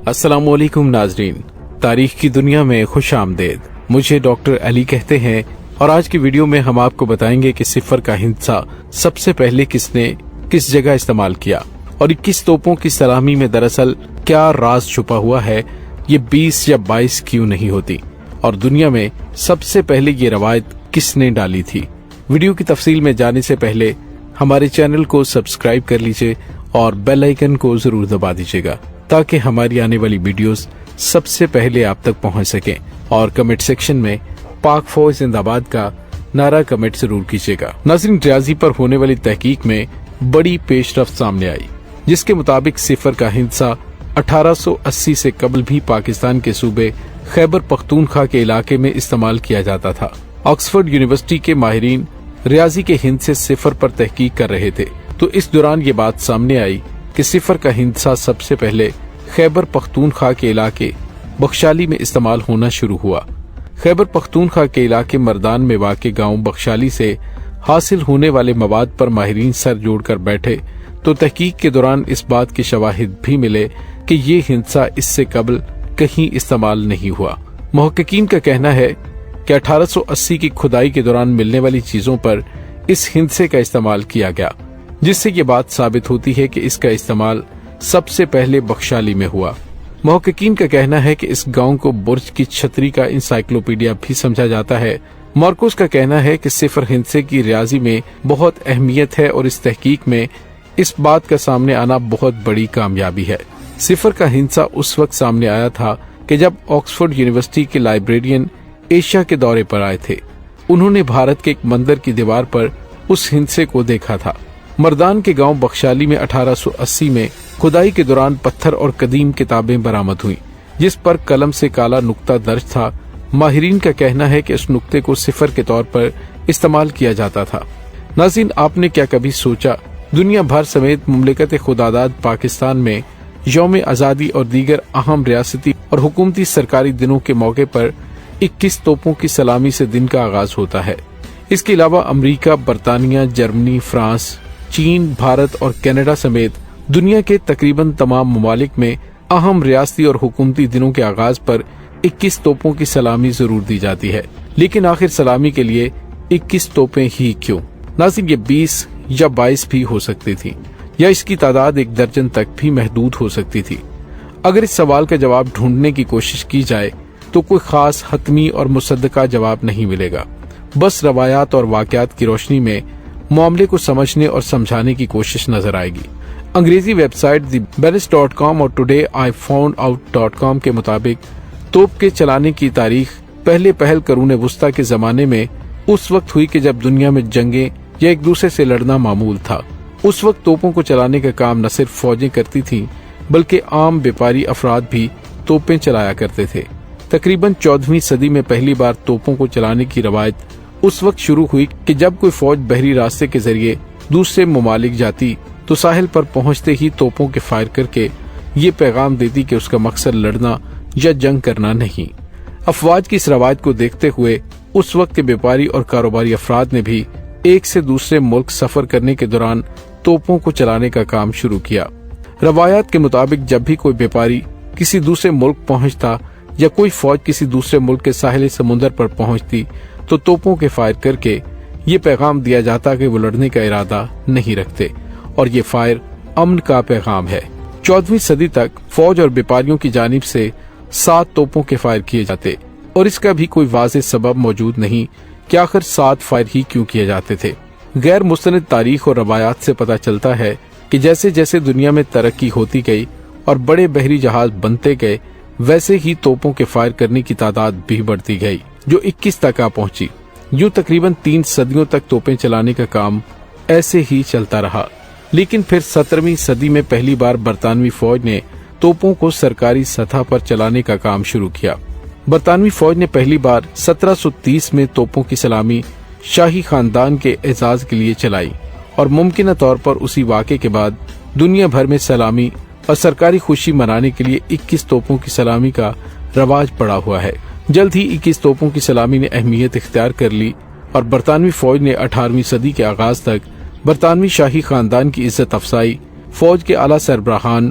السلام علیکم ناظرین، تاریخ کی دنیا میں خوش آمدید۔ مجھے ڈاکٹر علی کہتے ہیں اور آج کی ویڈیو میں ہم آپ کو بتائیں گے کہ صفر کا ہندسہ سب سے پہلے کس نے کس جگہ استعمال کیا اور 21 توپوں کی سلامی میں دراصل کیا راز چھپا ہوا ہے۔ یہ 20 یا 22 کیوں نہیں ہوتی اور دنیا میں سب سے پہلے یہ روایت کس نے ڈالی تھی۔ ویڈیو کی تفصیل میں جانے سے پہلے ہمارے چینل کو سبسکرائب کر لیجئے اور بیل آئیکن کو ضرور دبا دیجئے گا تاکہ ہماری آنے والی ویڈیوز سب سے پہلے آپ تک پہنچ سکیں، اور کمنٹ سیکشن میں پاک فوج زندہ باد کا نعرہ کمنٹ ضرور کیجیے گا۔ ناظرین، ریاضی پر ہونے والی تحقیق میں بڑی پیش رفت سامنے آئی، جس کے مطابق صفر کا ہندسہ 1880 سے قبل بھی پاکستان کے صوبے خیبر پختونخوا کے علاقے میں استعمال کیا جاتا تھا۔ آکسفورڈ یونیورسٹی کے ماہرین ریاضی کے ہندسے صفر پر تحقیق کر رہے تھے، تو اس دوران یہ بات سامنے آئی کہ صفر کا ہندسہ سب سے پہلے خیبر پختونخوا کے علاقے بخشالی میں استعمال ہونا شروع ہوا۔ خیبر پختونخوا کے علاقے مردان میں واقع گاؤں بخشالی سے حاصل ہونے والے مواد پر ماہرین سر جوڑ کر بیٹھے تو تحقیق کے دوران اس بات کے شواہد بھی ملے کہ یہ ہندسہ اس سے قبل کہیں استعمال نہیں ہوا۔ محققین کا کہنا ہے کہ 1880 کی کھدائی کے دوران ملنے والی چیزوں پر اس ہندسے کا استعمال کیا گیا، جس سے یہ بات ثابت ہوتی ہے کہ اس کا استعمال سب سے پہلے بخشالی میں ہوا۔ محققین کا کہنا ہے کہ اس گاؤں کو برج کی چھتری کا انسائکلوپیڈیا بھی سمجھا جاتا ہے۔ مارکوس کا کہنا ہے کہ صفر ہندسے کی ریاضی میں بہت اہمیت ہے اور اس تحقیق میں اس بات کا سامنے آنا بہت بڑی کامیابی ہے۔ صفر کا ہندسہ اس وقت سامنے آیا تھا کہ جب آکسفورڈ یونیورسٹی کے لائبریرین ایشیا کے دورے پر آئے تھے۔ انہوں نے بھارت کے ایک مندر کی دیوار پر اس ہندسے کو دیکھا تھا۔ مردان کے گاؤں بخشالی میں 1880 میں کھدائی کے دوران پتھر اور قدیم کتابیں برآمد ہوئیں، جس پر قلم سے کالا نقطہ درج تھا۔ ماہرین کا کہنا ہے کہ اس نقطے کو صفر کے طور پر استعمال کیا جاتا تھا۔ ناظرین، آپ نے کیا کبھی سوچا دنیا بھر سمیت مملکت خداداد پاکستان میں یوم آزادی اور دیگر اہم ریاستی اور حکومتی سرکاری دنوں کے موقع پر 21 توپوں کی سلامی سے دن کا آغاز ہوتا ہے۔ اس کے علاوہ امریکہ، برطانیہ، جرمنی، فرانس، چین، بھارت اور کینیڈا سمیت دنیا کے تقریباً تمام ممالک میں اہم ریاستی اور حکومتی دنوں کے آغاز پر 21 توپوں کی سلامی ضرور دی جاتی ہے۔ لیکن آخر سلامی کے لیے 21 توپیں ہی کیوں؟ ناظرین، یہ 20 یا 22 بھی ہو سکتی تھی، یا اس کی تعداد 1 درجن تک بھی محدود ہو سکتی تھی۔ اگر اس سوال کا جواب ڈھونڈنے کی کوشش کی جائے تو کوئی خاص حتمی اور مصدقہ جواب نہیں ملے گا۔ بس روایات اور واقعات کی روشنی میں معاملے کو سمجھنے اور سمجھانے کی کوشش نظر آئے گی۔ انگریزی ویب سائٹ thebalance.com اور todayIfoundout.com کے مطابق توپ کے چلانے کی تاریخ پہلے پہل قرون وسطیٰ کے زمانے میں اس وقت ہوئی کہ جب دنیا میں جنگیں یا ایک دوسرے سے لڑنا معمول تھا۔ اس وقت توپوں کو چلانے کا کام نہ صرف فوجیں کرتی تھیں بلکہ عام بیپاری افراد بھی توپیں چلایا کرتے تھے۔ تقریباً 14ویں صدی میں پہلی بار توپوں کو چلانے کی روایت اس وقت شروع ہوئی کہ جب کوئی فوج بحری راستے کے ذریعے دوسرے ممالک جاتی تو ساحل پر پہنچتے ہی توپوں کے فائر کر کے یہ پیغام دیتی کہ اس کا مقصد لڑنا یا جنگ کرنا نہیں۔ افواج کی اس روایت کو دیکھتے ہوئے اس وقت کے بیپاری اور کاروباری افراد نے بھی ایک سے دوسرے ملک سفر کرنے کے دوران توپوں کو چلانے کا کام شروع کیا۔ روایات کے مطابق جب بھی کوئی بیپاری کسی دوسرے ملک پہنچتا یا کوئی فوج کسی دوسرے ملک کے ساحل سمندر پر پہنچتی تو توپوں کے فائر کر کے یہ پیغام دیا جاتا کہ وہ لڑنے کا ارادہ نہیں رکھتے اور یہ فائر امن کا پیغام ہے۔ 14ویں صدی تک فوج اور بیپاریوں کی جانب سے 7 توپوں کے فائر کیے جاتے اور اس کا بھی کوئی واضح سبب موجود نہیں کہ آخر 7 فائر ہی کیوں کیے جاتے تھے۔ غیر مستند تاریخ اور روایات سے پتہ چلتا ہے کہ جیسے جیسے دنیا میں ترقی ہوتی گئی اور بڑے بحری جہاز بنتے گئے، ویسے ہی توپوں کے فائر کرنے کی تعداد بھی بڑھتی گئی، جو 21 تک آ پہنچی۔ یوں تقریباً 3 صدیوں تک توپیں چلانے کا کام ایسے ہی چلتا رہا۔ لیکن پھر 17ویں صدی میں پہلی بار برطانوی فوج نے توپوں کو سرکاری سطح پر چلانے کا کام شروع کیا۔ برطانوی فوج نے پہلی بار 1730 میں توپوں کی سلامی شاہی خاندان کے اعزاز کے لیے چلائی، اور ممکنہ طور پر اسی واقعے کے بعد دنیا بھر میں سلامی اور سرکاری خوشی منانے کے لیے 21 توپوں کی سلامی کا رواج پڑا ہوا ہے۔ جلد ہی 21 توپوں کی سلامی نے اہمیت اختیار کر لی اور برطانوی فوج نے 18ویں صدی کے آغاز تک برطانوی شاہی خاندان کی عزت افزائی، فوج کے اعلیٰ سربراہان